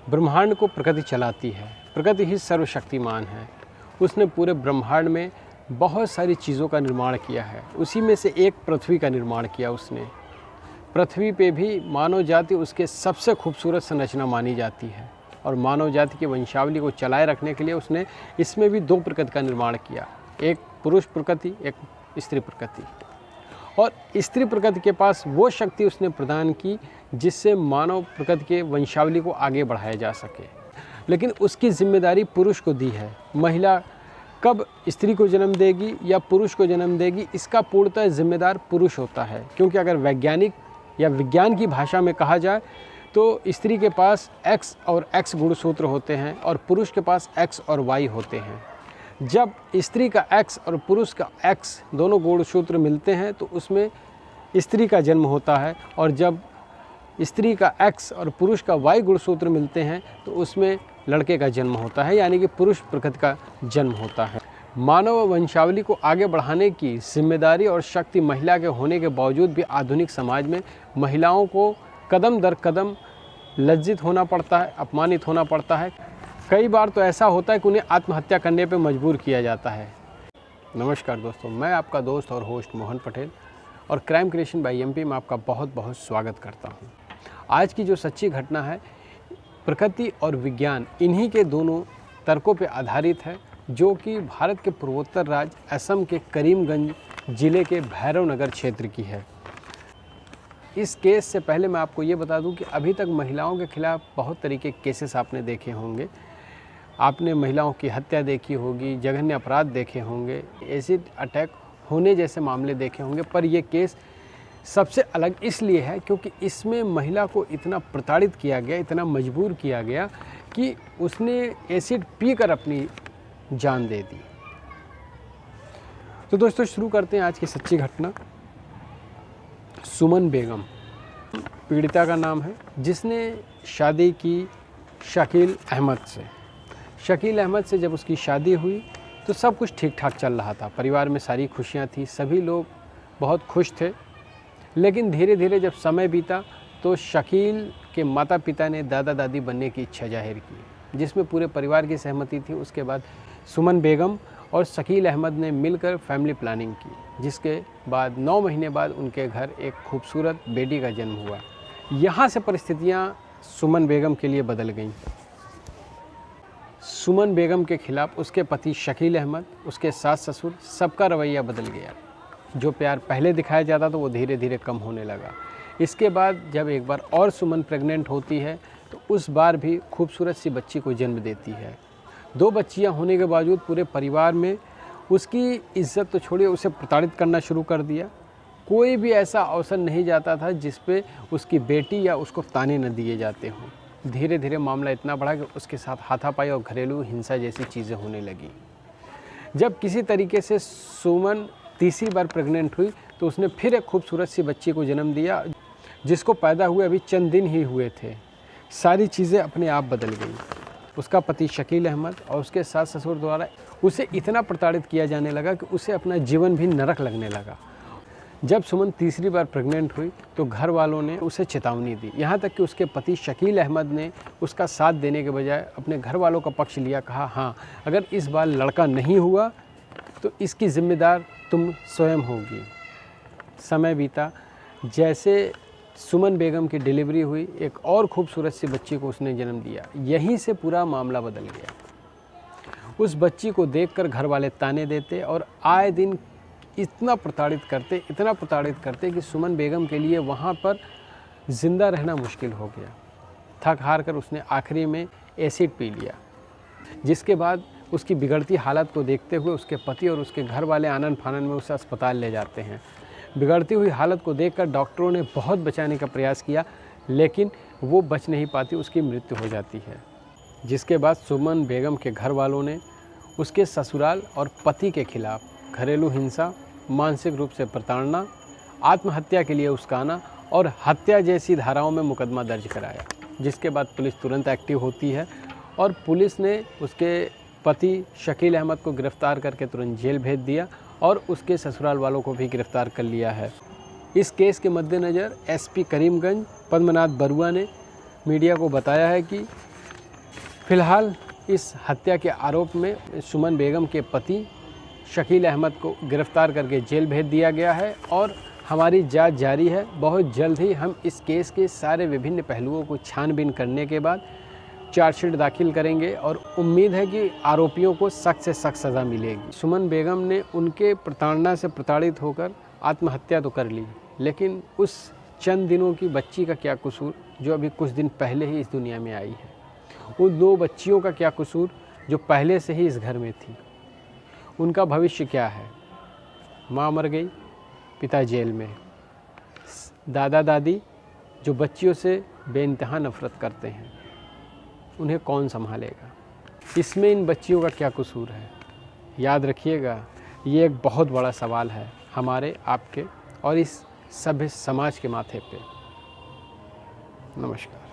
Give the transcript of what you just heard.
ब्रह्मांड को प्रकृति चलाती है। प्रकृति ही सर्वशक्तिमान है। उसने पूरे ब्रह्मांड में बहुत सारी चीज़ों का निर्माण किया है। उसी में से एक पृथ्वी का निर्माण किया उसने। पृथ्वी पे भी मानव जाति उसके सबसे खूबसूरत संरचना मानी जाती है और मानव जाति की वंशावली को चलाए रखने के लिए उसने इसमें भी दो प्रकृति का निर्माण किया, एक पुरुष प्रकृति, एक स्त्री प्रकृति। और स्त्री प्रकृति के पास वो शक्ति उसने प्रदान की जिससे मानव प्रकृति के वंशावली को आगे बढ़ाया जा सके, लेकिन उसकी जिम्मेदारी पुरुष को दी है। महिला कब स्त्री को जन्म देगी या पुरुष को जन्म देगी, इसका पूर्णतः जिम्मेदार पुरुष होता है। क्योंकि अगर वैज्ञानिक या विज्ञान की भाषा में कहा जाए तो स्त्री के पास X और X गुणसूत्र होते हैं और पुरुष के पास X और Y होते हैं। जब स्त्री का X और पुरुष का X दोनों गुणसूत्र मिलते हैं तो उसमें स्त्री का जन्म होता है, और जब स्त्री का X और पुरुष का Y गुणसूत्र मिलते हैं तो उसमें लड़के का जन्म होता है, यानी कि पुरुष प्रकृति का जन्म होता है। मानव वंशावली को आगे बढ़ाने की जिम्मेदारी और शक्ति महिला के होने के बावजूद भी आधुनिक समाज में महिलाओं को कदम दर कदम लज्जित होना पड़ता है, अपमानित होना पड़ता है। कई बार तो ऐसा होता है कि उन्हें आत्महत्या करने पर मजबूर किया जाता है। नमस्कार दोस्तों, मैं आपका दोस्त और होस्ट मोहन पटेल और क्राइम क्रिएशन बाय एमपी में आपका बहुत बहुत स्वागत करता हूं। आज की जो सच्ची घटना है प्रकृति और विज्ञान, इन्हीं के दोनों तर्कों पर आधारित है, जो कि भारत के पूर्वोत्तर राज्य असम के करीमगंज ज़िले के भैरव नगर क्षेत्र की है। इस केस से पहले मैं आपको ये बता दूं कि अभी तक महिलाओं के खिलाफ बहुत तरीके के केसेस आपने देखे होंगे। आपने महिलाओं की हत्या देखी होगी, जघन्य अपराध देखे होंगे, एसिड अटैक होने जैसे मामले देखे होंगे, पर यह केस सबसे अलग इसलिए है क्योंकि इसमें महिला को इतना प्रताड़ित किया गया, इतना मजबूर किया गया कि उसने एसिड पीकर अपनी जान दे दी। तो दोस्तों शुरू करते हैं आज की सच्ची घटना। सुमन बेगम पीड़िता का नाम है, जिसने शादी की शकील अहमद से। शकील अहमद से जब उसकी शादी हुई तो सब कुछ ठीक ठाक चल रहा था, परिवार में सारी खुशियां थी, सभी लोग बहुत खुश थे। लेकिन धीरे धीरे जब समय बीता तो शकील के माता पिता ने दादा दादी बनने की इच्छा जाहिर की, जिसमें पूरे परिवार की सहमति थी। उसके बाद सुमन बेगम और शकील अहमद ने मिलकर फैमिली प्लानिंग की, जिसके बाद 9 महीने बाद उनके घर एक खूबसूरत बेटी का जन्म हुआ। यहाँ से परिस्थितियाँ सुमन बेगम के लिए बदल गईं। सुमन बेगम के खिलाफ उसके पति शकील अहमद, उसके सास ससुर, सबका रवैया बदल गया। जो प्यार पहले दिखाया जाता था वो धीरे धीरे कम होने लगा। इसके बाद जब एक बार और सुमन प्रेग्नेंट होती है तो उस बार भी खूबसूरत सी बच्ची को जन्म देती है। 2 बच्चियां होने के बावजूद पूरे परिवार में उसकी इज्जत तो छोड़िए, उसे प्रताड़ित करना शुरू कर दिया। कोई भी ऐसा अवसर नहीं जाता था जिस पे उसकी बेटी या उसको ताने न दिए जाते हों। धीरे धीरे मामला इतना बढ़ा कि उसके साथ हाथापाई और घरेलू हिंसा जैसी चीज़ें होने लगी। जब किसी तरीके से सुमन तीसरी बार प्रेग्नेंट हुई तो उसने फिर एक खूबसूरत सी बच्ची को जन्म दिया, जिसको पैदा हुए अभी चंद दिन ही हुए थे। सारी चीज़ें अपने आप बदल गई। उसका पति शकील अहमद और उसके सास ससुर द्वारा उसे इतना प्रताड़ित किया जाने लगा कि उसे अपना जीवन भी नरक लगने लगा। जब सुमन तीसरी बार प्रेग्नेंट हुई तो घर वालों ने उसे चेतावनी दी, यहाँ तक कि उसके पति शकील अहमद ने उसका साथ देने के बजाय अपने घर वालों का पक्ष लिया। कहा, हाँ, अगर इस बार लड़का नहीं हुआ तो इसकी जिम्मेदार तुम स्वयं होगी। समय बीता, जैसे सुमन बेगम की डिलीवरी हुई, एक और खूबसूरत सी बच्ची को उसने जन्म दिया। यहीं से पूरा मामला बदल गया। उस बच्ची को देखकर घर वाले ताने देते और आए दिन इतना प्रताड़ित करते कि सुमन बेगम के लिए वहाँ पर ज़िंदा रहना मुश्किल हो गया। थक हार कर उसने आखिरी में एसिड पी लिया, जिसके बाद उसकी बिगड़ती हालत को देखते हुए उसके पति और उसके घर वाले आनन फानन में उसे अस्पताल ले जाते हैं। बिगड़ती हुई हालत को देखकर डॉक्टरों ने बहुत बचाने का प्रयास किया, लेकिन वो बच नहीं पाती, उसकी मृत्यु हो जाती है। जिसके बाद सुमन बेगम के घर वालों ने उसके ससुराल और पति के खिलाफ घरेलू हिंसा, मानसिक रूप से प्रताड़ना, आत्महत्या के लिए उकसाना और हत्या जैसी धाराओं में मुकदमा दर्ज कराया। जिसके बाद पुलिस तुरंत एक्टिव होती है और पुलिस ने उसके पति शकील अहमद को गिरफ्तार करके तुरंत जेल भेज दिया और उसके ससुराल वालों को भी गिरफ्तार कर लिया है। इस केस के मद्देनज़र एसपी करीमगंज पद्मनाथ बरुआ ने मीडिया को बताया है कि फ़िलहाल इस हत्या के आरोप में सुमन बेगम के पति शकील अहमद को गिरफ़्तार करके जेल भेज दिया गया है और हमारी जांच जारी है। बहुत जल्द ही हम इस केस के सारे विभिन्न पहलुओं को छानबीन करने के बाद चार्जशीट दाखिल करेंगे और उम्मीद है कि आरोपियों को सख्त से सख्त सज़ा मिलेगी। सुमन बेगम ने उनके प्रताड़ना से प्रताड़ित होकर आत्महत्या तो कर ली, लेकिन उस चंद दिनों की बच्ची का क्या कसूर जो अभी कुछ दिन पहले ही इस दुनिया में आई है? उन 2 बच्चियों का क्या कसूर जो पहले से ही इस घर में थी? उनका भविष्य क्या है? माँ मर गई, पिता जेल में, दादा दादी जो बच्चियों से बेइंतहा नफ़रत करते हैं, उन्हें कौन संभालेगा? इसमें इन बच्चियों का क्या कसूर है? याद रखिएगा, ये एक बहुत बड़ा सवाल है हमारे, आपके और इस सभ्य समाज के माथे पे। नमस्कार।